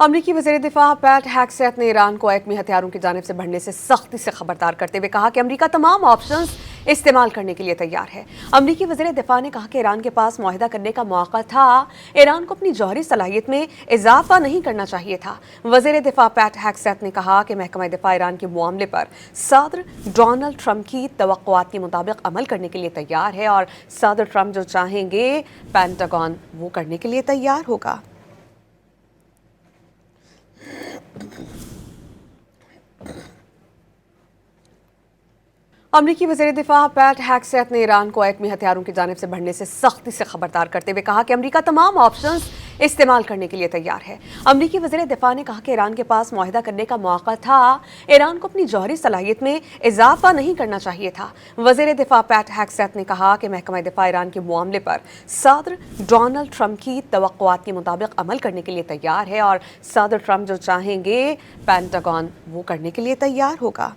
अमरीकी वज़ीर दिफ़ा पैट हेग्सेथ ने ईरान को एटमी हथियारों की जानिब से बढ़ने से सख्ती से खबरदार करते हुए कहा कि अमरीका तमाम ऑप्शंस इस्तेमाल करने के लिए तैयार है। अमरीकी वज़ीर दिफ़ा ने कहा कि ईरान के पास मुआहिदा करने का मौका था, ईरान को अपनी जौहरी सलाहियत में इजाफा नहीं करना चाहिए था। वज़ीर दिफ़ा पैट हेग्सेथ ने कहा कि महकमा दिफ़ा ईरान के मामले पर सदर डोनाल्ड ट्रंप की तवक्कुआत के मुताबिक अमल करने के लिए तैयार है और सदर ट्रंप जो चाहेंगे पेंटागन वो करने के लिए तैयार होगा। अमरीकी वज़ीर दिफ़ा पैट हेग्सेथ ने ईरान को एटमी हथियारों की जानिब से बढ़ने से सख्ती से खबरदार करते हुए कहा कि अमरीका तमाम ऑप्शंस इस्तेमाल करने के लिए तैयार है। अमरीकी वज़ीर दिफ़ा ने कहा कि ईरान के पास मुआहिदा करने का मौका था, ईरान को अपनी जौहरी सलाहियत में इजाफा नहीं करना चाहिए था। वज़ीर दिफ़ा पैट हेग्सेथ ने कहा कि महकमा दिफ़ा ईरान के मामले पर सदर डोनाल्ड ट्रंप की तवक्कुआत के मुताबिक अमल करने के लिए तैयार है और सदर ट्रंप जो चाहेंगे पेंटागन वो करने के लिए तैयार होगा।